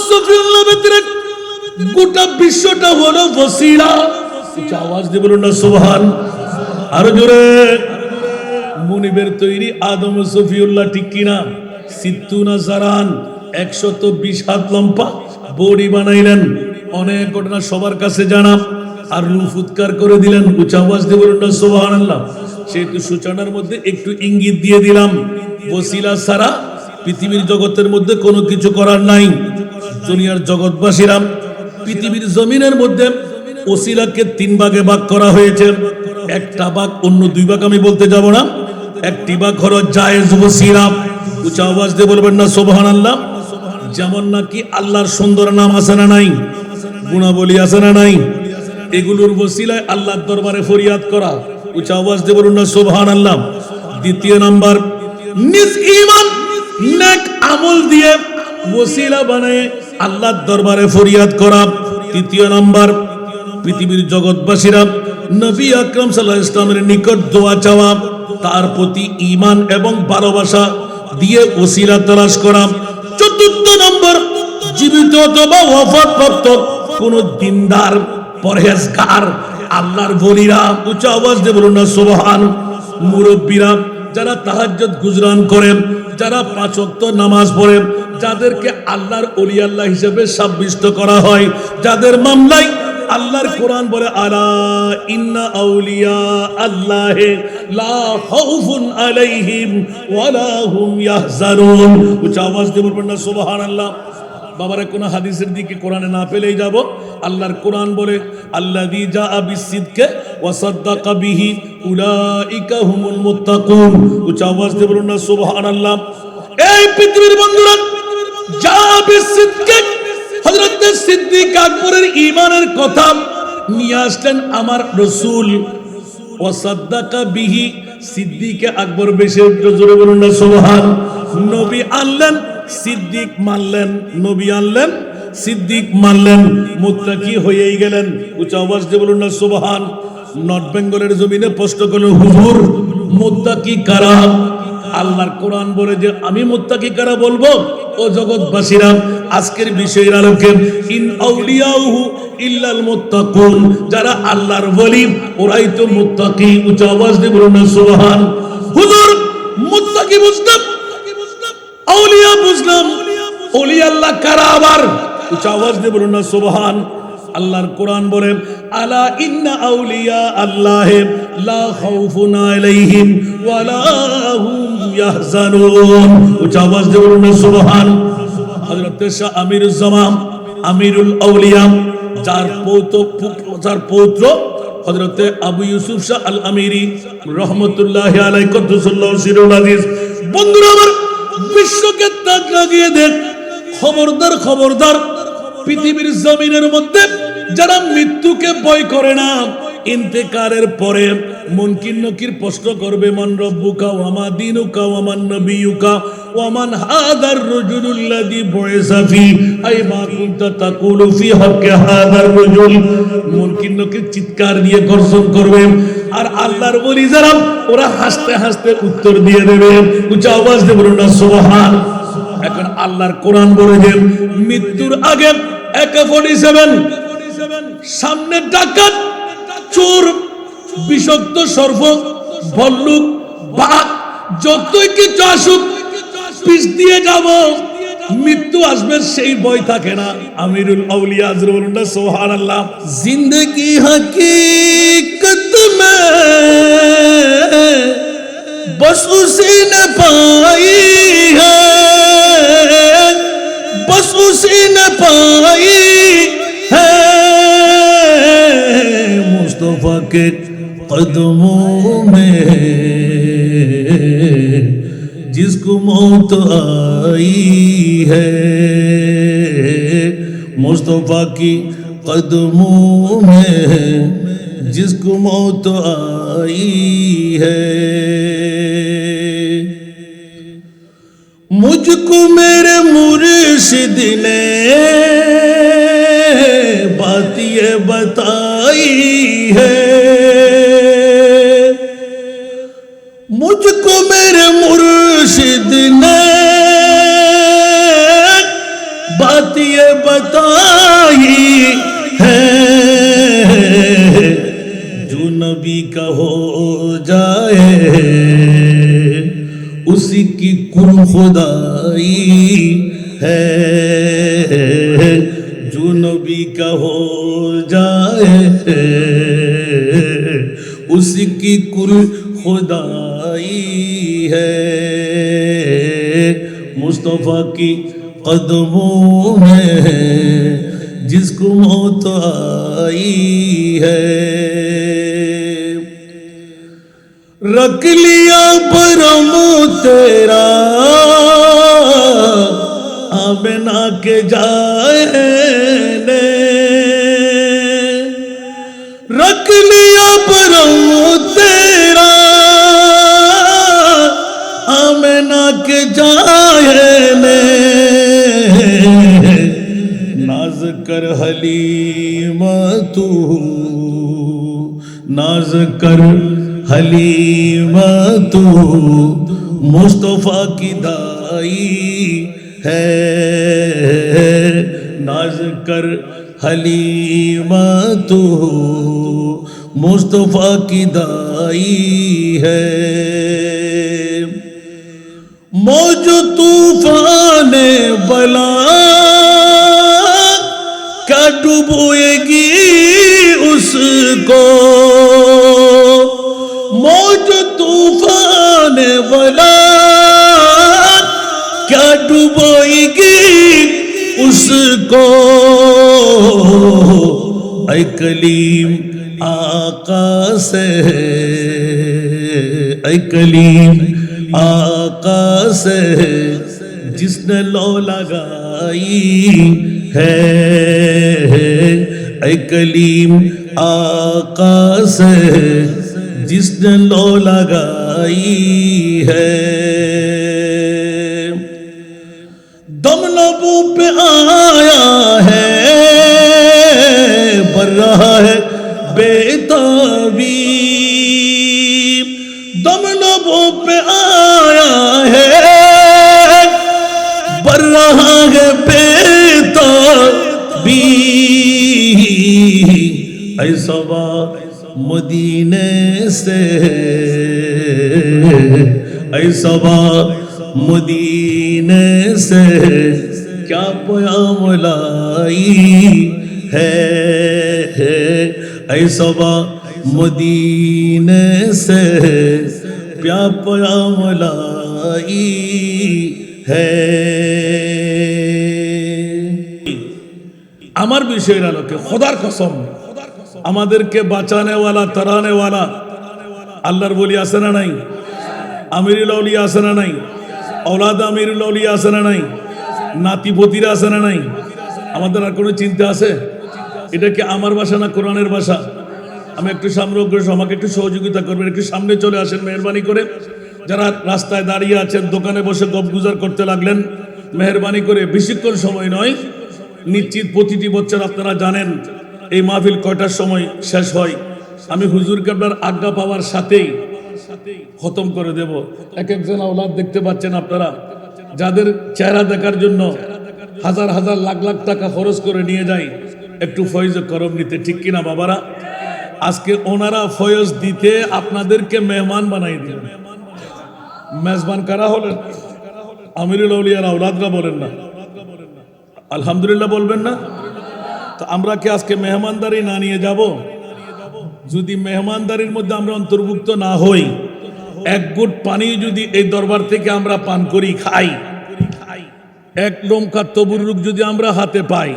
সফিউল্লাহ ব্যতিরেক গোটা বিশ্বটা হলো ওসিলা। আওয়াজ দিয়ে বলুন না সুবহান। আরো জোরে। মুনিবের তৈরি আদম ও সফিউল্লাহ, ঠিক কিনা? সিত্তুনা জারান, 120 হাত লম্বা বডি বানাইলেন। অনেক ঘটনা সবার কাছে জানা। আর রূহ উৎকার করে দিলেন। উঁচা আওয়াজ দিয়ে বলুন না সুবহানাল্লাহ। সেহেতু সূচনার মধ্যে একটু ইঙ্গিত দিয়ে দিলাম, ওসিলা ছাড়া পৃথিবীর জগতের মধ্যে কোনো কিছু করার নাই। দুনিয়ার জগৎবাসীরা পৃথিবীর জমিনের মধ্যে ওসিলাকে 3 ভাগে ভাগ করা হয়েছে। একটা ভাগ, অন্য 2 ভাগ আমি বলতে যাব না। একটি ভাগ হলো জায়েজ ওসিলা। উঁচা আওয়াজ দিয়ে বলবেন না সুবহানাল্লাহ। যেমন নাকি আল্লাহর সুন্দর নাম আছে না নাই, গুণাবলী আছে না নাই, এগুলোর ওসিলায় আল্লাহর দরবারে ফরিয়াদ করা। উঁচা আওয়াজ দিয়ে বলুন না সুবহানাল্লাহ। দ্বিতীয় নাম্বার, নিজ ঈমান নেক আমল দিয়ে ওসিলা বানায় আল্লাহর দরবারে ফরিয়াদ করা। তৃতীয় নাম্বার, পৃথিবীর জগৎবাসীরা নবী আকরাম সাল্লাল্লাহু আলাইহি ওয়াসাল্লামের নিকট দোয়া চাওয়া, তার প্রতি ঈমান এবং ভালোবাসা দিয়ে ওসিলা তালাশ করা। চতুর্থ নম্বর, জীবিত অথবা ওয়াফাতপ্রাপ্ত কোন দিনদার পরহেজগার আল্লাহর ওলিরা, উচ্চ আওয়াজ দিয়ে বলুন না সুবহান। মুরব্বীরা যারা তাহাজ্জুদ গুজরান করেন, যারা 5 ওয়াক্ত নামাজ পড়েন, যাদেরকে আল্লাহর ওলি আল্লাহ হিসেবে সাব্যস্ত করা হয়, যাদের মামলায় আল্লাহর কোরআন বলে আলা ইন্না আউলিয়া আল্লাহি লা খাউফুন আলাইহিম ওয়ালা হুম ইয়াহজানুন। উচ্চ আওয়াজ দিয়ে বলবেন না সুবহানাল্লাহ। বাবারা কোন হাদিসের দিকে কোরআনে না পেলেই যাব। আল্লাহর কোরআন বলে আল্লাযী জাআ বিসসিদকি ওয়া সাদ্দাকা বিহি উলাইকা হুমুল মুত্তাকুন। উচ্চ আওয়াজ দিয়ে বলুন না সুবহানাল্লাহ। এই পৃথিবীর বন্ধুরা, জাআ বিসসিদকি হযরত সিদ্দিক আকবরের ঈমানের কথা নিয়ে আসলেন আমার রাসূল। ওয়া সাদ্দাকা বিহি, সিদ্দিক আকবর বেশি জোরে বলুন না সুবহান। নবী আনলেন, সিদ্দিক মানলেন, নবী আনলেন, সিদ্দিক মানলেন, মুত্তাকি হয়েই গেলেন। উচ্চ আওয়াজ দিয়ে বলুন না সুবহান। নর্থ বেঙ্গলের জমিনে প্রশ্ন করলেন, হুজুর মুত্তাকি কারা? আল্লাহর কোরআন বলে যে আমি মুত্তাকি কারা বলবো। ও জগৎবাসীরা, আজকের বিষয়ের আলোকে ইন আউলিয়াহু ইল্লাল মুত্তাকুন, যারা আল্লাহর ওলি ওরাই তো মুত্তাকি। উচ্চ আওয়াজ দিয়ে বলুন না সুবহান। হুজুর মুত্তাকি বুঝলাম, আউলিয়া বুঝলাম, ওলি আল্লাহ কারা আবার? উচ্চ আওয়াজ দিয়ে বলুন না সুবহান। আল্লাহর কোরআন বলে আলা ইন্না আউলিয়া আল্লাহ লা খাউফুন আলাইহিম ওয়ালা হুম ইয়াহজানুন। উচ্চ আওয়াজ দিয়ে বলুন না সুবহান। হযরত শাহ আমিরুল জামান, আমিরুল আউলিয়া, যার পৌত্র হযরত আবু ইউসুফ শাহ আল আমিরি রহমাতুল্লাহি আলাইহি কুদ্দুসাল্লাহু সিরুল আজিজ। বন্ধুরা আমার, বিশ্বকে তাক লাগিয়ে দেন। খবরদার খবরদার, পৃথিবীর জমিনের মধ্যে যারা মৃত্যুকে ভয় করে না, ইন্তেকারের পরে মুনকির নকির প্রশ্ন করবে মান রব্বুকা ওয়া মা দীনুকা ওয়া মান নবিয়ুকা ওয়া মান হাদার রাজুলুল্লাযী বুইসা ফি আই মা কুনতা তাকুলু ফি হাক্কি হাদার রাজুল। মুনকির নকির চিৎকার দিয়ে গর্জন করবে, আর আল্লাহর ওলি যারা ওরা হাসতে হাসতে উত্তর দিয়ে দেবে। উচ্চ আওয়াজ দিয়ে বলুন না সুবহান। এখন আল্লাহর কোরআন বলে যে মৃত্যুর আগে AK-47 সামনে ডাকাত, চোর, বিষাক্ত সর্প, ভল্লুক, বাঘ, যতই কিছু আসুক পিছ দিয়ে যাব, মৃত্যু আসবে সেই ভয় থাকে না। আমিরুল আউলিয়া আজর বলুন না সুবহানাল্লাহ। জিন্দেগি হकीकत में बस उसी ने पाई है, बस उसी ने पाई है, मुस्तफा के कदमों में जिसको मौत आई है, मुस्तफा की कदमों में जिसको मौत आई है। मुझको मेरे मुर्शिद ने बात ये बताई है, मुझको मेरे मुर्शिद ने बात ये बताई है जो नबी का हो जाए उसी की कुल खुदाई है जो नबी का हो जाए उसी की कुल खुदाई है मुस्तफा की कदमों में जिसको मौत आई है रख लिया परम तेरा आमिना के जाए ने रख लिया परम तेरा आमिना के जाए ने नाज कर हलीमा तू नाज कर हलीमा तू मुस्तफा की दाई है नाज कर हलीमा तू मुस्तफा की दाई है मौज तूफान बला क्या डुबोएगी उसको मौज तूफान बला क्या डुबोएगी उसको ऐ कलीम आका से ऐ कलीम आका से जिसने लो लगाई है ऐ कलीम आका से जिसने लो लगाई है दम लबों पे आया है भर रहा है बेताबी दम लबों पे आया है भर रहा है बेताबी ऐसा मदीने से ऐसा मदीने से क्या पैगाम लाई है ऐसा मदीने से क्या पैगाम लाई है আমার বিষয়ের আলোকে খোদার কসম আমাদেরকে বাঁচানে ওয়ালা তারানে ওয়ালা আল্লাহর বলি আছে না নাই আমিরুল আউলিয়া আছে না নাই औलाद আমিরুল আউলিয়া আছে না নাই নাতি পতিরা আছে না নাই আমাদের আর কোনো চিন্তা আছে এটা কি আমার ভাষা না কোরআনের ভাষা আমি একটু সামনে অগ্রসর আমাকে একটু সহযোগিতা করবেন একটু সামনে চলে আসেন মেহেরবানি করে যারা রাস্তায় দাঁড়িয়ে আছেন দোকানে বসে গপগুজর করতে লাগলেন মেহেরবানি করে বেশিক্ষণ সময় নয় নিশ্চিত প্রতিটি বছর আপনারা জানেন এই মাহফিল কয়টার সময় শেষ হয় আমি হুজুর কেবলার আজ্ঞা পাওয়ার সাথেই খতম করে দেব এক একজন আওলাদ দেখতে পাচ্ছেন আপনারা যাদের চেহারা দেখার জন্য হাজার হাজার লাখ লাখ টাকা খরচ করে নিয়ে যায় একটু ফয়েজ করম নিতে ঠিক কিনা বাবারা আজকে ওনারা ফয়েজ দিতে আপনাদেরকে মেহমান বানাই দিলেন মেজবান কারা হলেন আমিরুল আউলিয়ার আওলাদরা বলেন না আলহামদুলিল্লাহ বলবেন না তো আমরা কি আজকে মেহমানদারি না নিয়ে যাব যদি মেহমানদারির মধ্যে আমরা অন্তর্ভুক্ত না হই এক গুট পানি যদি এই দরবার থেকে আমরা পান করি খাই এক লোমকা তবরুক যদি আমরা হাতে পাই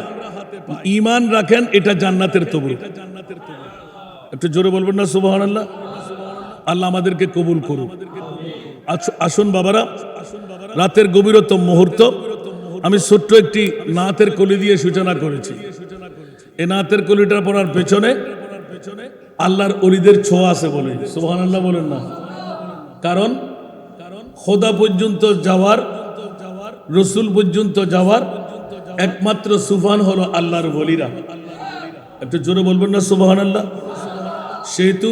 ঈমান রাখেন এটা জান্নাতের তবরুক একটু জোরে বলবেন না সুবহানাল্লাহ আল্লাহ আমাদেরকে কবুল করুন আসুন বাবারা রাতের গভীরতম মুহূর্ত আমি ছোট্ট একটি নাতের কলি দিয়ে সূচনা করেছি এই নাতের কলিটা পড়ার পেছনে আল্লাহর ওলিদের ছোঁয়া আছে বলে সুবহানাল্লাহ বলেন না কারণ খোদা পর্যন্ত যাওয়ার রসুল পর্যন্ত যাওয়ার একমাত্র সুফান হলো আল্লাহর ওলিরা একটু জোরে বলবেন না সুবহানাল্লাহ সেহেতু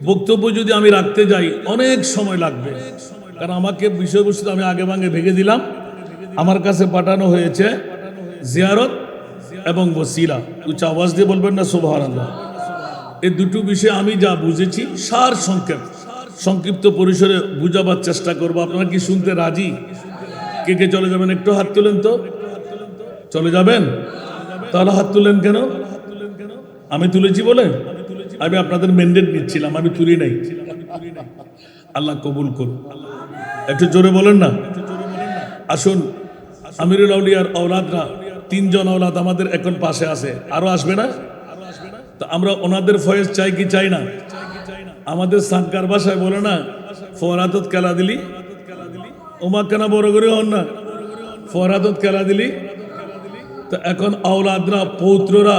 বক্তব্য যদি আমি রাখতে যাই অনেক সময় লাগবে কারণ আমাকে বিষয়বস্তু আমি আগে ভাগে ভেঙে দিলাম আমার কাছে পাঠানো হয়েছে জিয়ারত এবং ওসিলা। উচ্চ আওয়াজ দিয়ে বলবেন না সুবহানাল্লাহ। এই দুটো বিষয় আমি যা বুঝেছি সার সংক্ষিপ্ত পরিসরে বুঝাবার চেষ্টা করব। আপনারা কি শুনতে রাজি? কে কে চলে যাবেন একটু হাত তুলেন তো। চলে যাবেন? তাহলে হাত তুলেন কেন? আমি তুলেছি বলে? আমি আপনাদের ম্যান্ডেট নিচ্ছিলাম, আমি তুলি নাই। আল্লাহ কবুল করুন। একটু জোরে বলেন না। আসুন, আমিরুল আউলিয়ার আওলাদরা 3 জন আওলাদ আমাদের এখন পাশে আছে, আরো আসবে না? তো আমরা ওনাদের ফয়েজ চাই কি চাই না? আমাদের সাংকার ভাষায় বলে না, ফরাদত কেলা দিলি ওমা কেন বড় করে হন না, ফরাদত কেলা দিলি। তো এখন আওলাদরা, পৌত্ররা,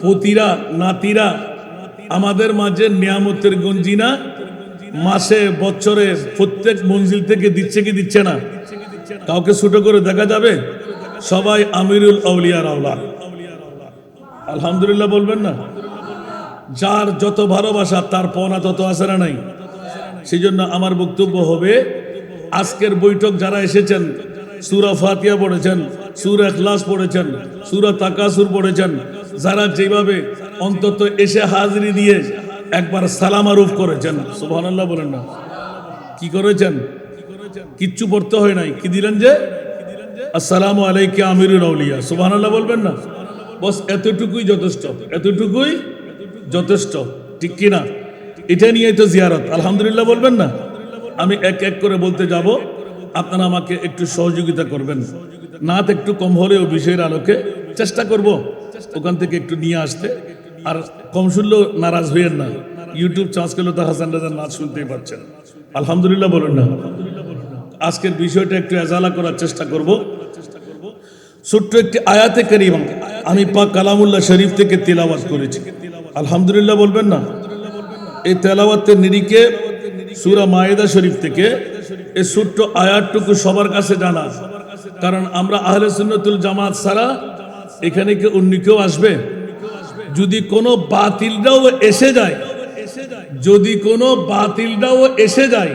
পতিরা, নাতিরা আমাদের মাঝে নিয়ামতের গঞ্জিনা মাসে বছরে প্রত্যেক মঞ্জিল থেকে দিচ্ছে কি দিচ্ছে না? কাউকে ছোট করে দেখা যাবে? সবাই আমিরুল আউলিয়ার আওলাদ। আলহামদুলিল্লাহ বলবেন না? যার যত ভালোবাসা তার পাওনা তত আছে না নাই? সেই জন্য আমার বক্তব্য হবে, আজকের বৈঠক যারা এসেছেন, সূরা ফাতিহা পড়েছেন, সূরা ইখলাস পড়েছেন, সূরা তাকাসুর পড়েছেন, যারা যেভাবে অন্তত এসে হাজিরি দিয়ে একবার সালাম আরুফ করেছেন, সুবহানাল্লাহ বলেন না? কি করেছেন? কিচ্ছু পড়তে হয় নাই, কি দিলেন যে আসসালামু আলাইকা আমিরুল আউলিয়া, সুবহানাল্লাহ বলবেন না? বস এতটুকুই যথেষ্ট, এতটুকুই যথেষ্ট, ঠিক কি না? এটা নিয়েই তো জিয়ারত। আলহামদুলিল্লাহ বলবেন না? আমি এক এক করে বলতে যাব, আপনারা আমাকে একটু সহযোগিতা করবেন। নাত একটু কম হলেও বিষয়ের আলোকে চেষ্টা করব ওখান থেকে একটু নিয়ে আসতে। আর কম শুনলেও নারাজ হইয়েন না, ইউটিউব চার্জ করলে তো হাসান রাজার নাচ শুনতেই পাচ্ছেন। আলহামদুলিল্লাহ বলেন না? আজকের বিষয়টা একটু এজালা করার চেষ্টা করব। ছোট্ট একটি আয়াতে কারিমা আমি পাক কালামুল্লাহ শরীফ থেকে তেলাওয়াত করেছি। আলহামদুলিল্লাহ বলবেন না? এই তেলাওয়াতের নিরিখে সূরা মায়েদা শরীফ থেকে এই ছোট্ট আয়াতটুকু সবার কাছে জানা, কারণ আমরা আহলে সুন্নাতুল জামাত ছাড়া এখানে কি অন্য কেউ আসবে? যদি কোনো বাতিলটাও এসে যায়, যদি কোনো বাতিলটাও এসে যায়,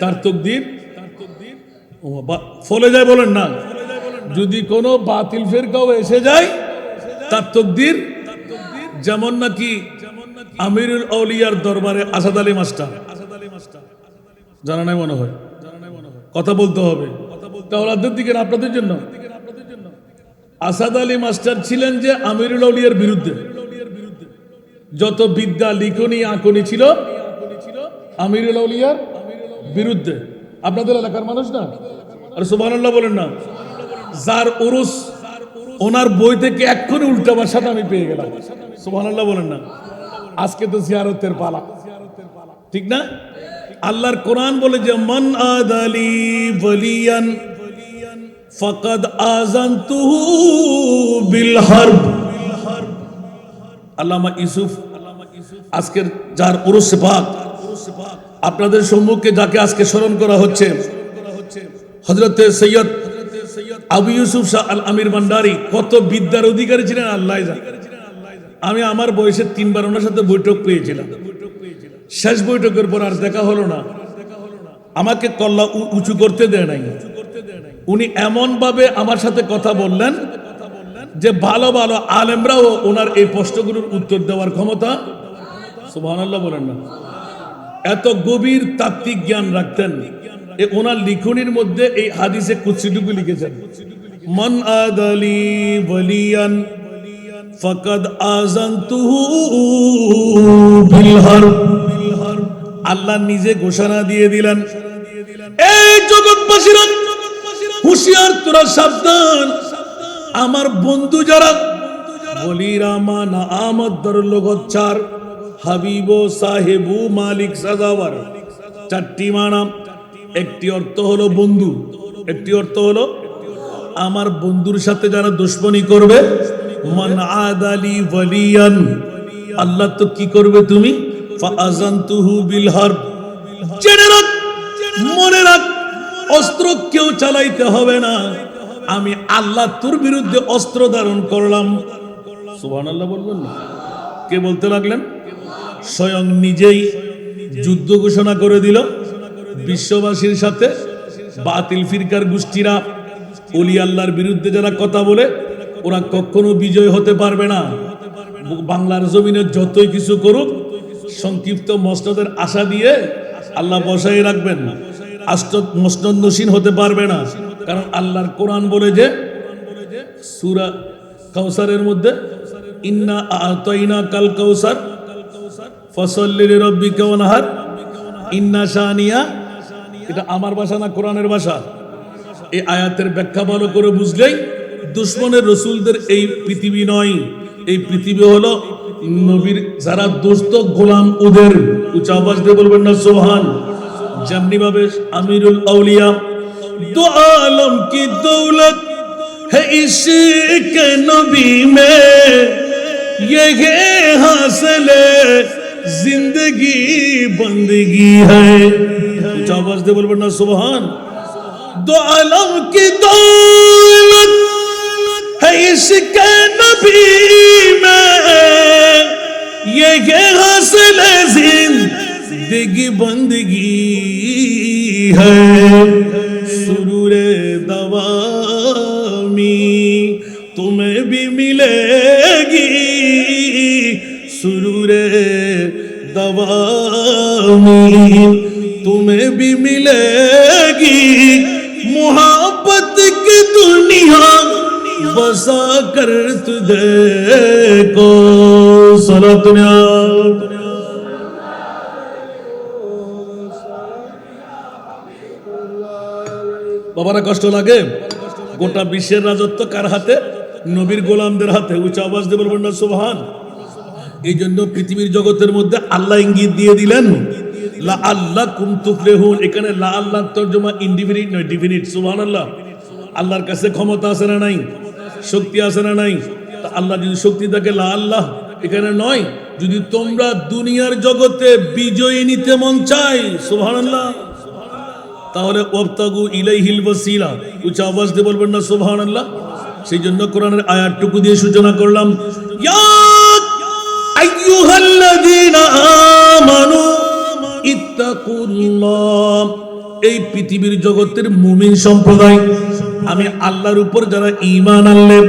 তার তকদির ফলে যায়, বলেন না? যদি কোনো বাতিল ফেরকাও এসে যায়, তার তকদির যেমন নাকি আমিরুল আউলিয়ার দরবারে আসাদ আলী মাস্টার, জানা নাই মনে হয়? কথা বলতে হবে তাওলাদের দিকে না আপনাদের জন্য। আসাদ আলী মাস্টার ছিলেন যে আমিরুল আউলিয়ার বিরুদ্ধে, যত বিদ্যা লিখনি আঁকনি ছিল আমিরুল আউলিয়ার বিরুদ্ধে। আপনাদের এলাকার মানুষ না? আর সুবহানাল্লাহ বলেন না? যার উরুস, ওনার বই থেকে এক্ষুনি উল্টা ভাষাটা আমি পেয়ে গেলাম। সুবহানাল্লাহ বলেন না? আজকে তো জিয়ারতের পালা, ঠিক না? আল্লাহর কোরআন বলে যে মান আদালি ওয়ালিয়ান ফাকাদ আযানতুহু বিল হারব। আল্লামা ইউসুফ আজকের যার উরুস পাক, আপনাদের সম্মুখে যাকে আজকে স্মরণ করা হচ্ছে, হযরতে সৈয়দ আবু ইউসুফ শাহ আল আমির ভান্ডারী, কত বিদ্যার অধিকারী ছিলেন আল্লাহ জানে। আমি আমার বয়সে 3 বার ওনার সাথে বৈঠক পেয়েছিলাম। শেষ বৈঠকের পর আর দেখা হলো না। আমাকে কল্লা উঁচু করতে দেয় নাই। উনি এমন ভাবে আমার সাথে কথা বললেন যে ভালো ভালো আলেমরাও ওনার এই প্রশ্নগুলোর উত্তর দেওয়ার ক্ষমতা, সুবহানাল্লাহ বলেন না? এত গভীর তাত্ত্বিক জ্ঞান রাখতেন। ওনার লিখনির মধ্যে এই হাদিসে কুদসিটুকু লিখেছেন, মান আদালি ওয়ালিয়ান ফাকাদ আযানতুহু বিল হারব। আল্লাহ নিজে ঘোষণা দিয়ে দিলেন, এই জগৎবাসীরা হুঁশিয়ার, তোরা সাবধান, আমার বন্ধু যারা বলিরা মানা আমদ দরলগত চার হাবিবো সাহেবু মালিক সাজাওয়ার, 4টি মানা। একটি অর্থ হলো বন্ধু, একটি অর্থ হলো আমার বন্ধুর সাথে যারা দুশমনী করবে, মান আদালি ওয়ালিয়ান, আল্লাহ তো কি করবে তুমি, ফাআযানতুহু বিল হারব। জেনে রাখ, মনে রাখ, অস্ত্র কেউ চালাইতে হবে না, আমি আল্লাহ তোর বিরুদ্ধে অস্ত্র ধারণ করলাম। সুবহানাল্লাহ বলবেন না? কে বলতে লাগলেন? স্বয়ং নিজেই যুদ্ধ ঘোষণা করে দিল বিশ্ববাসীর সাথে। বাতিল ফিরকার গোষ্ঠীরা, ওলি আল্লাহর বিরুদ্ধে যারা কথা বলে, ওরা কখনো বিজয় হতে পারবে না। বাংলার জমিনে যতই কিছু করুক, সংক্ষিপ্ত মসনদের আশা দিয়ে আল্লাহ বসাই রাখবেন, মসনদ নসীন হতে পারবে না। কারণ আল্লাহর কোরআন বলে যে সূরা কাউসারের মধ্যে ইন্না আতাইনা কাল কাউসার ফসল্লি লিরাব্বিকা ওয়ানহার ইন্না শানিয়া, এটা আমার ভাষা না কোরআনের ভাষা। এই আয়াতের ব্যাখ্যা ভালো করে বুঝলেই দুশ্মনের রসুলদের এই পৃথিবী নয়, এই পৃথিবী হলো নবীর যারা দোস্ত গোলাম ওদের। উচ্চ আওয়াজ দিয়ে বলবেন না সুবহান। যেমনি ভাবে আমিরুল আউলিয়া দো আলম কি দৌলত है इश्क नबी में, ये हासिल जिंदगी बंदगी है। कुछ आवाज दे बोल ना सुभान। दो आलम की दौलत है इश्क नबी में, ये हासिल जिंदगी बंदगी है। सुरूरे दवा तुम्हें भी मिलेगी, सुरूरे दवामी तुम्हें भी मिलेगी, मोहब्बत की दुनिया बसा कर तुझे को सलातुनिया। বাবারা কষ্ট লাগে? গোটা বিশ্বের রাজত্ব কার হাতে? নবীর গোলামদের হাতে। উচ্চ আওয়াজ দিয়ে বলবেন না সুবহান। এই জন্য পৃথিবীর জগতের মধ্যে আল্লাহ ইঙ্গিত দিয়ে দিলেন লা আল্লাকুম তুফলিহুন। এখানে লা আল্লাহ তরজমা ইনডিফিনিট নয়, ডিফিনিট। সুবহানাল্লাহ। আল্লাহর কাছে ক্ষমতা আছে না নাই? শক্তি আছে না নাই? তা আল্লাহ যদি শক্তি থাকে লা আল্লাহ এখানে নয়। যদি তোমরা দুনিয়ার জগতে বিজয় নিতে মন চাই, সুবহানাল্লাহ, তাহলে ওয়াবতাগু ইলাইহিল ওয়াসিলা। উচ্চ আওয়াজ দিয়ে বলবেন না সুবহানাল্লাহ। সেই জন্য কোরআনের আয়াতটুকু দিয়ে সূচনা করলাম, ইয়া আইয়ুহাল্লাযীনা আমানু ইত্তাকুল্লাহ। এই পৃথিবীর জগতের মুমিন সম্প্রদায়, আমি আল্লাহর উপর যারা ঈমান আনলে,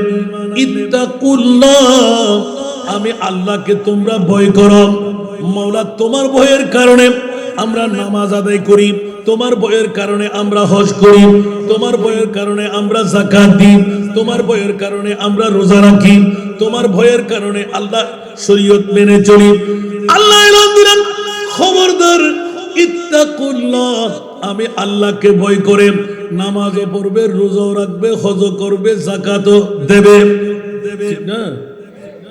ইত্তাকুল্লাহ, আমি আল্লাহকে তোমরা ভয় করো। মাওলা তোমার ভয়ের কারণে আমরা নামাজ আদায় করি, তোমার ভয়ের কারণে আমরা হজ করি, তোমার ভয়ের কারণে আমরা যাকাত দিই, তোমার ভয়ের কারণে আমরা রোজা রাখি, তোমার ভয়ের কারণে আল্লাহ শরীয়ত মেনে চলি। আল্লাহ এলান দিলেন, খবরদার ইত্তাকুল্লাহ, আমি আল্লাহকে ভয় করে নামাজও পড়বে, রোজাও রাখবে, হজও করবে, যাকাতও দেবে, ঠিক না?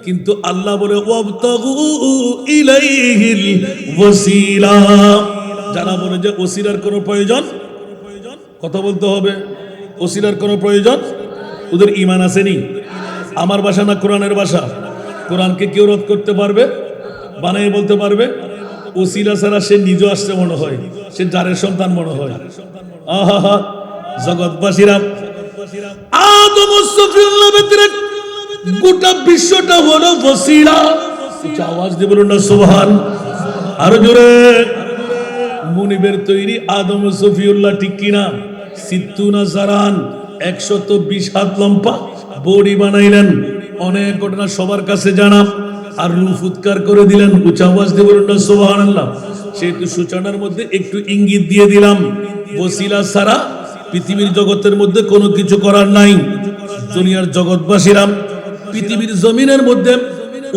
কিন্তু আল্লাহ বলে ওয়াবতাগু ইলাইহিল ওয়াসিলা। যারা বলে যে ওসিলার কোনো প্রয়োজন, কথা বলতে হবে, ওসিলার কোনো প্রয়োজন, ওদের ঈমান আসেনি। আমার ভাষা না কোরআনের ভাষা? কোরআনকে কেউ রদ করতে পারবে? বানিয়ে বলতে পারবে? ওসিলা ছাড়া সে নিজে আসছে মনে হয়, সে জারের সন্তান মনে হয়। আহা, জগৎবাসীরা, আদম ও সফিউল্লাহ ব্যতিরেক গোটা বিশ্বটা হলো ওসিলা। আওয়াজ দিয়ে বলুন না সুবহান। আরো জোরে। মুনিবের তৈরি আদম ও সফিউল্লাহ, ঠিক কিনা? সিত্তুনা জারান, 120 হাত লম্বা বডি বানাইলেন। অনেক ঘটনা সবার কাছে জানা। আর রূহ উৎকার করে দিলেন। উচ্চ আওয়াজ দিয়ে বলুন না সুবহানাল্লাহ। সেহেতু সূচনার মধ্যে একটু ইঙ্গিত দিয়ে দিলাম, ওসিলা ছাড়া পৃথিবীর জগতের মধ্যে কোনো কিছু করার নাই। দুনিয়ার জগৎবাসীরা, পৃথিবীর জমিনের মধ্যে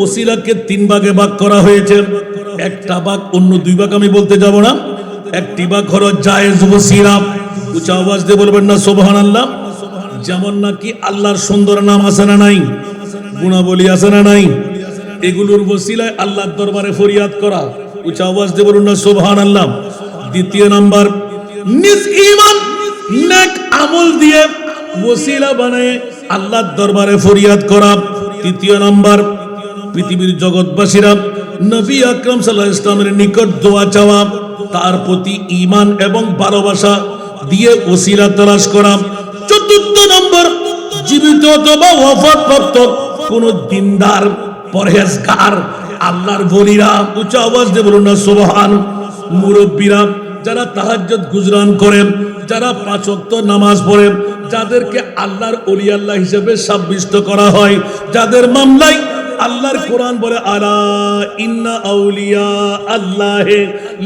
ওসিলাকে 3 ভাগে ভাগ করা হয়েছে। একটা ভাগ, অন্য 2 ভাগ আমি বলতে যাব না। একটি ভাগ হলো জায়েজ ওসিলা। উচ্চ আওয়াজ দিয়ে বলবেন না সুবহানাল্লাহ। যেমন নাকি আল্লাহর সুন্দর নাম আছে না নাই, গুণাবলী আছে না নাই, এগুলোর ওসিলায় আল্লাহর দরবারে ফরিয়াদ করা। উচ্চ আওয়াজ দিয়ে বলুন না সুবহানাল্লাহ। দ্বিতীয় নাম্বার, নিজ ঈমান নেক আমল দিয়ে ওসিলা বানায় আল্লাহর দরবারে ফরিয়াদ করা। তৃতীয় নাম্বার, পৃথিবীর জগৎবাসীরা নবী আকরাম সাল্লাল্লাহু আলাইহি ওয়াসাল্লামের নিকট দোয়া চাওয়া, তার প্রতি ঈমান এবং ভালোবাসা দিয়ে ওসিলা তালাশ করা। চতুর্থ নম্বর, জীবিত অথবা ওয়াফাতপ্রাপ্ত কোন দিনদার, পরহেজগার, আল্লাহর ওলিরা, উচ্চ আওয়াজ দিয়ে বলুন না সুবহান। মুরব্বীরা যারা তাহাজ্জুদ গুজরান করেন, যারা 5 ওয়াক্ত নামাজ পড়ে, যাদেরকে আল্লাহর ওলি আল্লাহ হিসেবে সাব্যস্ত করা হয়, যাদের মামলায় আল্লাহর কোরআন বলে আলা ইন্না আউলিয়া আল্লাহি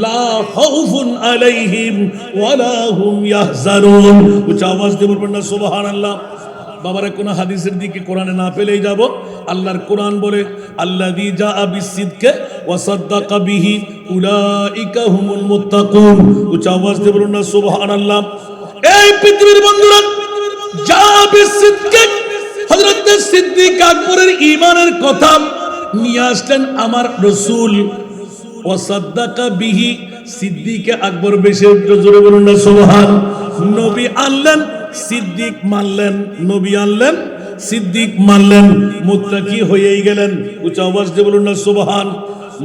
লা খাউফুন আলাইহিম ওয়ালা হুম ইয়াহজানুন। উচ্চ আওয়াজ দিয়ে বলবেন না সুবহানাল্লাহ। বাবারা কোন হাদিসের দিকে কোরআনে না পেলেই যাব। আল্লাহর কোরআন বলে আল্লাযী জাআ বিসসিদকি ওয়া সাদ্দাকা বিহি উলাইকা হুমুল মুত্তাকুন। উচ্চ আওয়াজ দিয়ে বলুন না সুবহানাল্লাহ। এই পৃথিবীর বন্ধুরা, জাআ বিসসিদকি হযরত সিদ্দিক আকবরের ঈমানের কথা নিয়ে আসলেন আমার রাসূল। ওয়া সাদ্দাকা বিহি, সিদ্দিক আকবর বেশি জোরে বলুন না সুবহান। নবী আনলেন, সিদ্দিক মানলেন, নবী আনলেন, সিদ্দিক মানলেন, মুত্তাকি হয়েই গেলেন। উচ্চ আওয়াজ দিয়ে বলুন না সুবহান।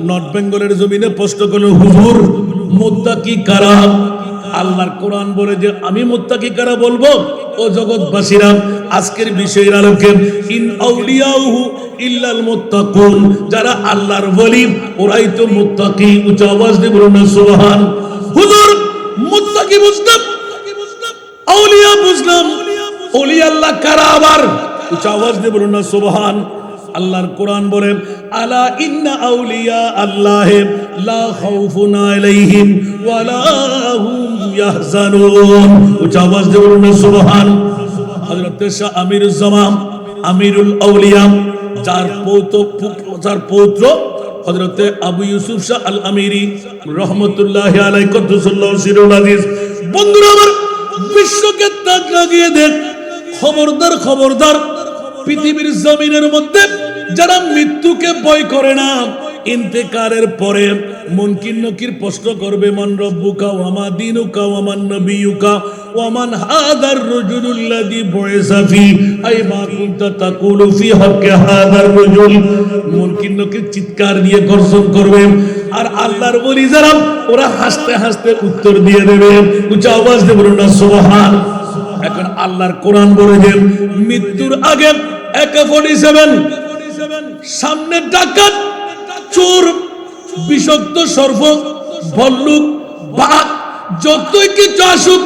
নর্থ বেঙ্গলের জমিনে প্রশ্ন করলেন, হুজুর মুত্তাকি কারা? আল্লাহর কোরআন বলে যে আমি মুত্তাকি কারা বলবো। ও জগৎবাসীরা, আজকের বিষয়ের আলোকে ইন আউলিয়াহু ইল্লাল মুত্তাকুন, যারা আল্লাহর ওলি ওরাই তো মুত্তাকি। উচ্চ আওয়াজ দিয়ে বলুন না সুবহান। হুজুর মুত্তাকি বুঝলাম, আউলিয়া বুঝলাম, ওলি আল্লাহ কারা আবার? উচ্চ আওয়াজ দিয়ে বলুন না সুবহান। আল্লাহর কোরআন বলে আলা ইন্না আউলিয়া আল্লাহি লা খাউফুন আলাইহিম ওয়ালা হুম ইয়াহজানুন। উচ্চ আওয়াজ দিয়ে বলুন না সুবহান। হযরত শাহ আমিরুল জামান আমিরুল আউলিয়া, যার পৌত্র হযরত আবু ইউসুফ শাহ আল আমিরি রহমাতুল্লাহি আলাইহি কুদ্দুসাল্লাহু সিরুল আজিজ। বন্ধুরা আমার, বিশ্বকে তাক লাগিয়ে দেন। খবরদার খবরদার, পৃথিবীর জমিনের মধ্যে যারা মৃত্যুকে ভয় করে না, ইন্তেকালের পরে মুনকির নকির প্রশ্ন করবে মান রব্বুকা ওয়া মা দীনুকা ওয়া মান নবিয়ুকা ওয়া মান হাদার রাজুলুল্লাযী বুইসা ফি আই মা কুনতা তাকুলু ফি হাক্কি হাদার রাজুল। মুনকির নকির চিৎকার দিয়ে গর্জন করবে, আর আল্লাহর ওলি যারা ওরা হাসতে হাসতে উত্তর দিয়ে দেবে। উচ্চ আওয়াজ দিয়ে বলুন না সুবহান। এখন আল্লাহর কোরআন বলে যে মৃত্যুর আগে AK-47 সামনে ডাকাত, চোর, বিষাক্ত সর্প, ভল্লুক, বাঘ, যতই কিছু আসুক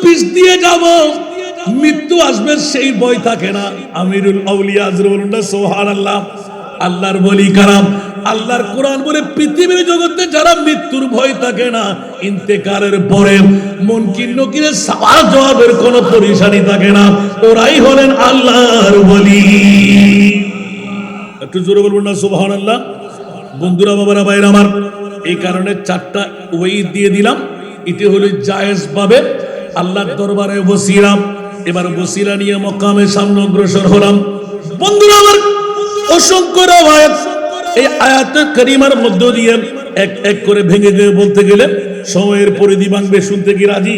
পিছ দিয়ে যাব, মৃত্যু আসবে সেই ভয় থাকে না। আমিরুল আউলিয়া বলুন না সুবহানাল্লাহ। আল্লাহর ওলি কারাম, আল্লাহর কোরআন বলে পৃথিবীর জগতে যারা মৃত্যুর ভয় থাকে না, ইন্তেকালের পরে মুনকির নকিরের সওয়াল জবাবের কোনো পরেশানি থাকে না, ওরাই হলেন আল্লাহর ওলি। একটু জোরে বলুন না সুবহানাল্লাহ। বন্ধুরা, বাবারা, ভাইরা আমার, এই কারণে 4টা ওই দিয়ে দিলাম। এটি হলো জায়েজ ভাবে আল্লাহর দরবারে ওসিলা। এবার ওসিলা নিয়ে মকামের সামনে অগ্রসর হলাম। বন্ধুরা আমার, অসংখ্য আয়াত, এই আয়াতে কারিমার মধ্য দিয়ে এক এক করে ভেঙে ভেঙে বলতে গেলে সময়ের পরিধি ভাঙবে। শুনতে কি রাজি?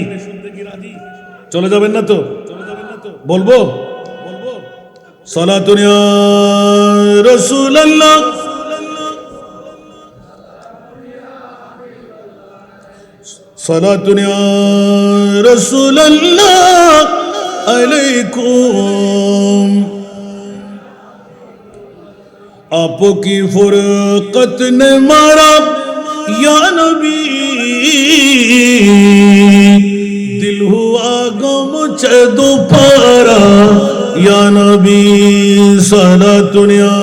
চলে যাবেন না তো? বলবো সালাতুন ইয়া রাসূলুল্লাহ, সালাতুন ইয়া রাসূলুল্লাহ আলাইকুম। आपकी फुरकत ने मारा या नबी, दिल हुआ गम मुझे दोबारा या नबी सलातुन या।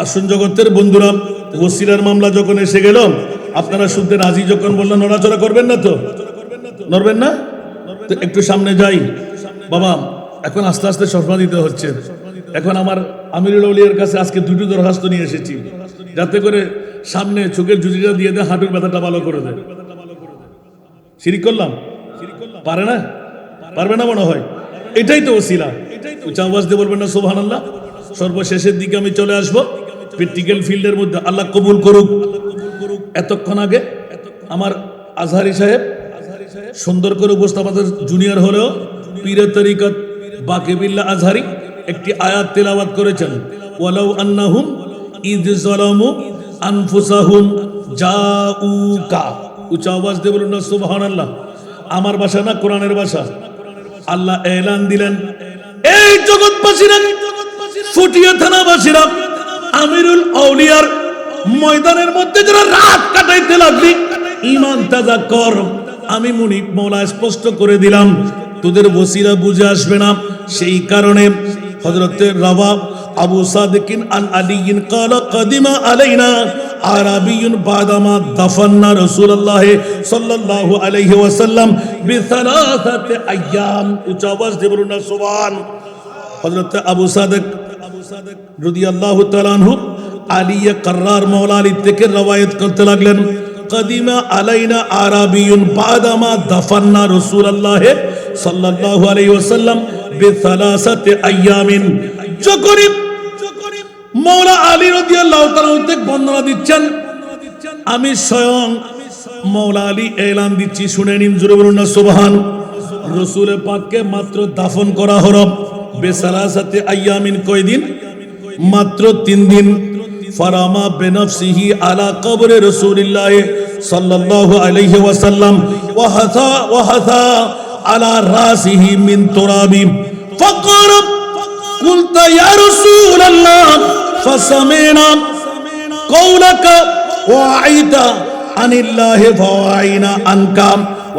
আসুন জগতের বন্ধুরা, ওসিলার মামলা যখন এসে গেল, আপনারা শুনতে রাজি যখন বললেন, নড়াচড়া করবেন না তো? নড়বেন না? একটু সামনে যাই বাবা। এখন আস্তে আস্তে চশমা দিতে হচ্ছে। এখন আমার আমিরুল আউলিয়ার কাছে আজকে 2টি দরখাস্ত নিয়ে এসেছি, যাতে করে সামনে চোখের জুটিটা দিয়ে দেয়, হাঁটুর ব্যথাটা ভালো করে দেয়। শিরিক করলাম? পারে না? পারবে না মনে হয়। এটাই তো ওসিলা। উচ্চ আওয়াজ দিয়ে বলবেন না সুবহানাল্লাহ। সর্বশেষের দিকে আমি চলে আসব প্র্যাকটিক্যাল ফিল্ডের মধ্যে। আল্লাহ কবুল করুক। এতক্ষণ আগে আমার আজহারি সাহেব সুন্দর করে উপস্থাপনা, জুনিয়র হলেও পীরে তরিকত বাকিবিল্লাহ আজহারি একটি আয়াত তেলাওয়াত করেছেন, ওয়ালাউ আন্নাহুম ইয যালামু আনফুসাহুম জাউকা। উচ্চ আওয়াজ দিয়ে বলুন না সুবহানাল্লাহ। আমার ভাষা না, কোরআনের ভাষা। আল্লাহ এলান দিলেন, এই জগৎবাসীরা, ফুটিয়া থানাবাসীরা, আমিরুল আউলিয়ার ময়দানের মধ্যে যারা রাত কাটাইতে লাগলি, ঈমান তাজা কর। আমি মুনিব মওলা স্পষ্ট করে দিলাম, তোদের ওসিলা বুঝে আসবে না। সেই কারণে হযরতে রাওয়া আবু সাদিকিন আন আলিয়িন ক্বালা কাদিমা আলাইনা আরাবিয়ুন বাদামা দাফান্না রাসূলুল্লাহ সাল্লাল্লাহু আলাইহি ওয়াসাল্লাম বিসালাসাতি আইয়াম। উচ্চ আওয়াজ দিয়ে বলুন না সুবহান। হযরত আবু সাদিক রাদিয়াল্লাহু তাআলা আনহু আলিয়ে কাররার মাওলা আলী থেকে রওয়ায়াত করতে লাগলেন, কাদিমা আলাইনা আরাবিয়ুন বাদামা দাফান্না রাসূলুল্লাহ সাল্লাল্লাহু আলাইহি ওয়াসাল্লাম বিসালাসাতি আইয়ামিন। যখন মাওলা আলী রাদিয়াল্লাহু তাআলা থেকে বর্ণনা দিচ্ছেন, আমি স্বয়ং মাওলা আলী এলান দিচ্ছি, শুনে নিন, জোরে বলুন না সুবহান। রাসূল পাককে মাত্র দাফন করা হলো বিসালাসাতি আইয়ামিন, কয়দিন? মাত্র 3 দিন। ফারামা বিনফসিহি আলা কবরে রাসূলিল্লাহ সাল্লাল্লাহু আলাইহি ওয়াসাল্লাম ওয়া হাসা আলা রাসিহি মিন তুরাবি ফাকার قلت يا رسول الله فسمعنا قولك وعيت عن الله فوعينا عنك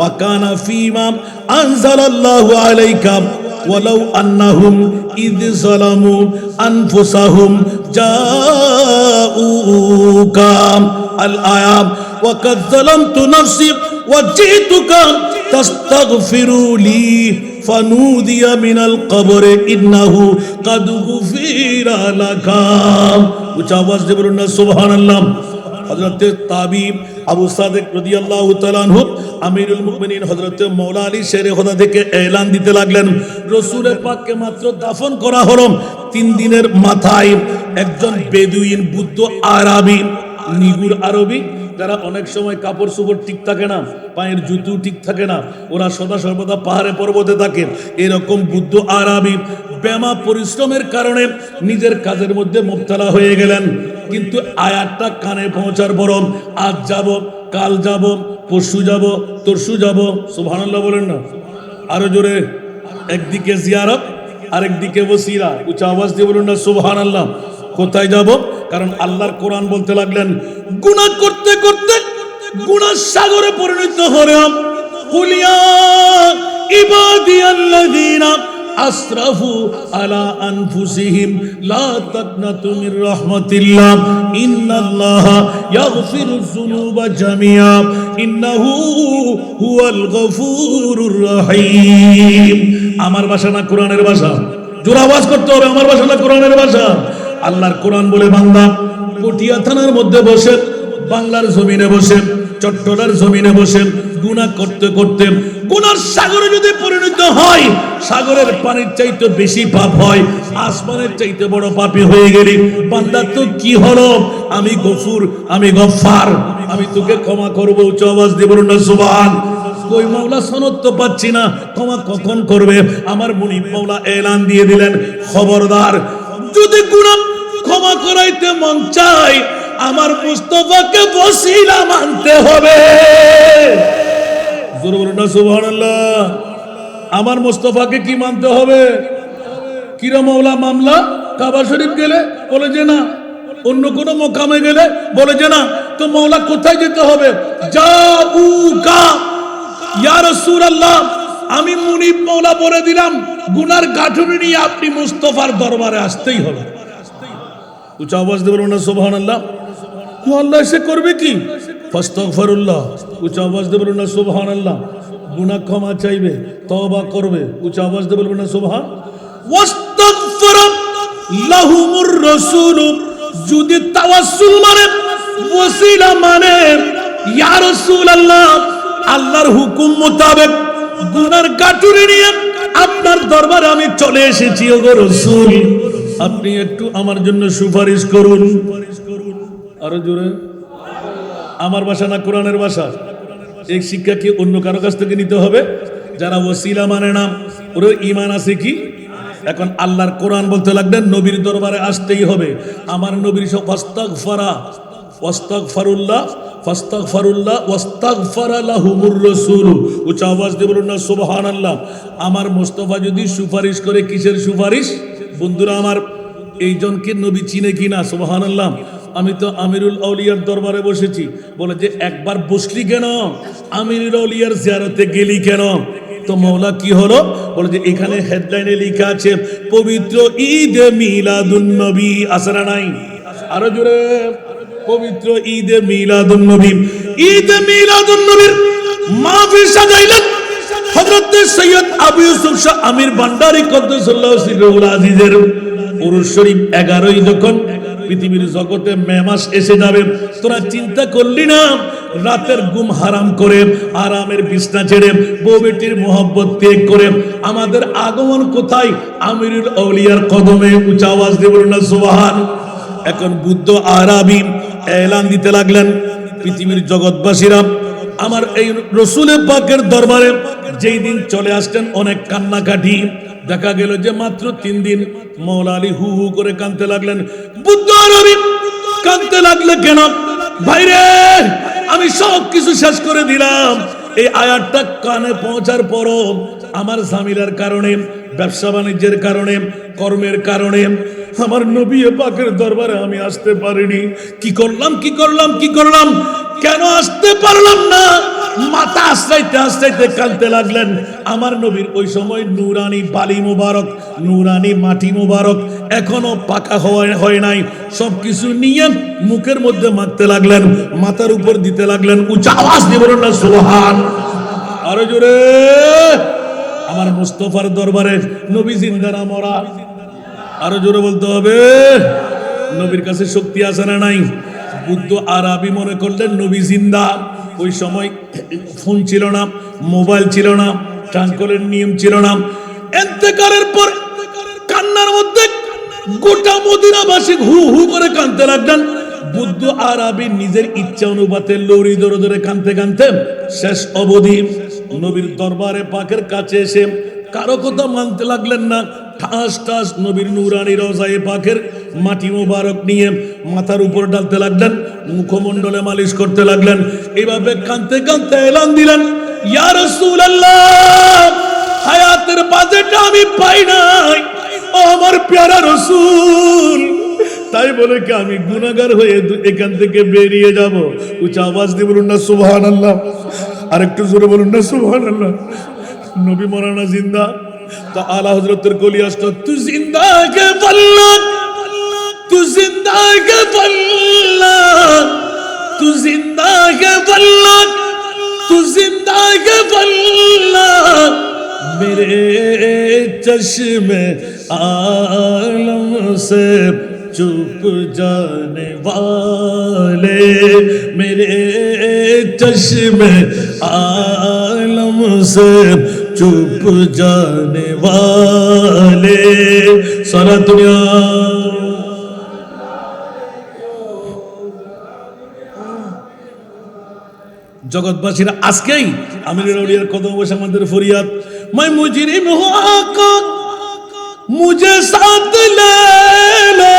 وكان فيما أنزل الله عليك ولو أنهم إذ ظلموا أنفسهم جاءوك الآية وقد ظلمت نفسي وجئتك تستغفر لي فنودي من القبر إنه قد غفر لك। উচ্চ আওয়াজ দিয়ে বলুন না সুবহানাল্লাহ। হযরত তাবি আবু সাদিক রাদিয়াল্লাহু তাআলা আনহু আমিরুল মুমিনিন হযরত মাওলা আলী শেরে খোদা থেকে এলান দিতে লাগলেন, রাসূলের পাককে মাত্র দাফন করা হলো। 3 দিনের মাথায় একজন বেদুইন বুদ্ধ আরবি, নিগুর আরবি, যারা অনেক সময় কাপড় চোপড় ঠিক থাকে না, পায়ের জুতো ঠিক থাকে না, ওরা সদা সর্বদা পাহাড়ে পর্বতে থাকে, এরকম বুদ্ধ আরবি ব্যামা পরিশ্রমের কারণে নিজের কাজের মধ্যে মুবতালা হয়ে গেলেন। কিন্তু আয়াতটা কানে পৌঁছার পর আজ যাব, কাল যাব, পরশু যাব, তরশু যাব, সুবহানাল্লাহ বলেন না আরো জোরে। একদিকে জিয়ারত, আরেকদিকে ওসিলা। উচ্চ আওয়াজ দিয়ে বলুন না সুবহানাল্লাহ। কোথায় যাব? কারণ আল্লাহর কোরআন বলতে লাগলেন, গুনাহ করতে করতে গুনাহ সাগরে পরিণত হলাম। কুলিয়া ইবাদিয়াল্লাযীনা আসরাফু আলা আনফুসিহিম লা তাকনাতু মির রাহমাতিল্লাহ ইন্নাল্লাহা ইয়াগফিরুয যুনুবা জামিআ ইন্নাহু হুয়াল গফুরুর রহিম। আমার ভাষা না কোরআনের ভাষা? জোরে আওয়াজ করতে হবে, আমার ভাষা না কোরআনের ভাষা? আল্লাহর কোরআন বলে, বান্দা পটিয়া থানার মধ্যে বসে, বাংলার জমিনে বসে, চট্টলার জমিনে বসে গুনাহ করতে করতে গুনার সাগরে যদি পরিণত হয়, সাগরের পানির চাইতে বেশি পাপ হয়, আসমানের চাইতে বড় পাপী হয়ে গেলি, বান্দা তো কি হলো? আমি গফুর, আমি গফফার, আমি তোকে ক্ষমা করব। উচ্চ আওয়াজ দিয়ে বলুন না সুবহান। কই মাওলা সনদ তো পাচ্ছি না, ক্ষমা কখন করবে? আমার মুনিব মাওলা এলান দিয়ে দিলেন, খবরদার, যদি গুনাহ ক্ষমা করাইতে মন চাই, আমার মুস্তাফাকে ওসিলা মানতে হবে। জোরে বলুন না সুবহানাল্লাহ। আমার মুস্তাফাকে কি মানতে হবে? কিরা মাওলা মামলা? কাবা শরীফ গেলে বলে যে না, অন্য কোন মোকামে গেলে বলে যে না, তো মাওলা কোথায় যেতে হবে? জাউকা ইয়া রাসূলুল্লাহ, আমি মুনিব মাওলা বলে দিলাম, গুনার গাঁঠুনি নিয়ে আপনি মুস্তাফার দরবারে আসতেই হবে। উচ্চ আওয়াজ দিয়ে বলুন না সুবহানাল্লাহ। তো আল্লাহ এসে করবে কি? ফাস্তাগফিরুল্লাহ। উচ্চ আওয়াজ দিয়ে বলুন না সুবহানাল্লাহ। গুনাহ ক্ষমা চাইবে, তওবা করবে। উচ্চ আওয়াজ দিয়ে বলুন না সুবহান। ওয়াস্তাগফির লাহুমুর রাসূল, যদি তাওয়াসসুল মানে, ওসিলা মানে, ইয়া রাসূলুল্লাহ, আল্লাহর হুকুম মোতাবেক গুনার গাঁটুনি নিয়ে আপনার দরবারে আমি চলে এসেছি। ওগো রাসূল, আপনি একটু আমার জন্য সুপারিশ করুন। আরো জোরে। আমার ভাষা না কোরআনের ভাষা? এই শিক্ষা কি অন্য কারো কাছ থেকে নিতে হবে? যারা ওসিলা মানে না, ওর ঈমান আছে কি? এখন আল্লাহর কোরআন বলতে লাগলেন, নবীর দরবারে আসতেই হবে। আমার নবীর সব ফাস্তাগফারা, ওয়াস্তাগফারুল্লাহ, ফাস্তাগফারুল্লাহ ওয়াস্তাগফারা লাহুমুর রাসূল। উচ্চ আওয়াজ দিয়ে বলুন না সুবহানাল্লাহ। আমার মুস্তাফা যদি সুপারিশ করে, কিসের সুপারিশ? বন্ধুরা আমার, এই জনকে নবী চিনে কিনা? সুবহানাল্লাহ। আমি তো আমিরুল আউলিয়ার দরবারে বসেছি। বলে যে একবার বসলি কেন, আমিরুল আউলিয়ার জিয়ারতে গেলি কেন? তো মৌলা কি হলো? বলে যে এখানে হেডলাইনে লেখা আছে পবিত্র ঈদ মিলাদুন নবী, আছে না নাই? আরো জোরে, পবিত্র ঈদ মিলাদুন নবী। ঈদ মিলাদুন নবীর মাহফিল সাজাইলেন হযরত সৈয়দ আবু ইউসুফ শাহ আমির ভান্ডারী কদ্দুসাল্লাহু সিররুল আজিজের উরুস শরীফ 11ই যখন পৃথিবীর জগতে মে মাস এসে যাবে, তোরা চিন্তা করলি না রাতের ঘুম হারাম করে আরামের বিছনা ছেড়ে বউ বেটির মোহব্বত ত্যাগ করে আমাদের আগমন কোথায়? আমিরুল আউলিয়ার কদমে। উচ্চ আওয়াজ দিয়ে বলুন না সুবহান। এখন বুদ্ধ আরবি এলান দিতে লাগলেন, পৃথিবীর জগৎবাসীরা আমার এই রসুলের পাকের দরবারে যেই দিন চলে আসতেন অনেক কান্নাকাটি, দেখা গেল যে মাত্র 3 দিন। মৌলা আলী হু হু করে কাঁদতে লাগলেন। বুদ্ধ আরবি কাঁদতে লাগলে কেন? ভাইরে, আমি সব কিছু শেষ করে দিলাম, এই আয়াতটা কানে পৌঁছার পরও আমার ঝামেলার কারণে, ব্যবসা বাণিজ্যের কারণে, কর্মের কারণে আমার নবী পাকের দরবারে আমি আসতে পারিনি। কি করলাম, কেন আসতে পারলাম না? মাথা আশ্রাইতে আশ্রাইতে কাঁদতে লাগলেন। আমার নবীর ওই সময় নুরানি বালি মোবারক, নুরানি মাটি মোবারক এখনো পাকা হয় নাই। সবকিছু নিয়ে মুখের মধ্যে মাখতে লাগলেন, মাথার উপর দিতে লাগলেন। উচ্চ আওয়াজ দিয়ে বলুন না সুবহান। আরো জোরে। আমার মুস্তাফার দরবারে নবী জিন্দা না মরা? আরো জোরে বলতে হবে। নবীর কাছে শক্তি আছে না নাই? বুদ্ধ আরবি মনে করলেন নবী জিন্দা। ওই সময় ফোন ছিল না, মোবাইল ছিল না, ট্রাঙ্কলের নিয়ম ছিল না। ইন্তেকালের পর কান্নার মধ্যে গোটা মদিনাবাসী হু হু করে কাঁদতে লাগলেন। বুদ্ধ আরবি নিজের ইচ্ছা অনুপাতে লড়ি ধরে ধরে কাঁদতে কাঁদতে শেষ অবধি নবীর দরবারে পাকের কাছে এসে কারো কথা মানতে লাগলেন না। ঠাস ঠাস নবীর নুরানি রওজায়ে পাকের মাটি মোবারক নিয়ে মাথার উপর ডালতে লাগলেন, মুখমণ্ডলে মালিশ করতে লাগলেন। এইভাবে কাঁদতে কাঁদতে এলান দিলেন, ইয়া রাসূলুল্লাহ, হায়াতের বাজেটটা আমি পাই নাই, ও আমার প্যারা রাসূল। তাই বলে কি আমি গুনাহগার হয়ে এখান থেকে বেরিয়ে যাব? উচ্চ আওয়াজ দিয়ে বলুন না সুবহানাল্লাহ। আরেকটু জোরে বলুন না সুবহানাল্লাহ। নবী মরানা জিন্দা। তো আলা হযরতের কলি আসতো, তু জিন্দা কে বল্লাহ, তু জিন্দা কে বল্লাহ, তু জিন্দা কে বল্লাহ, তু জিন্দা কে বল্লাহ, মেরে চश्मे आलम से चुप जाने वाले, मेरे चश्मे आलम से चुप जाने वाले, सारा दुनिया জগৎবাসীরা আজকেই আমিরুল আউলিয়ার কদম বসে আমাদের ফরিয়াদ, मैं मुजरिम हूँ आका मुझे साथ ले लो,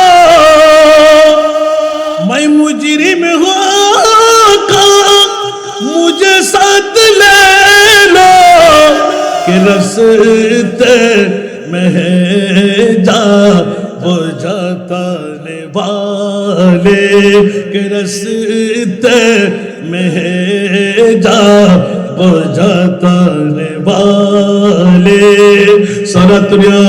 मैं मुजरिम हूँ आका मुझे साथ ले लो, कि रस्ते में जा बुझाने वाले, कि रस्ते में जा बुझाने वाले, सारा दुनिया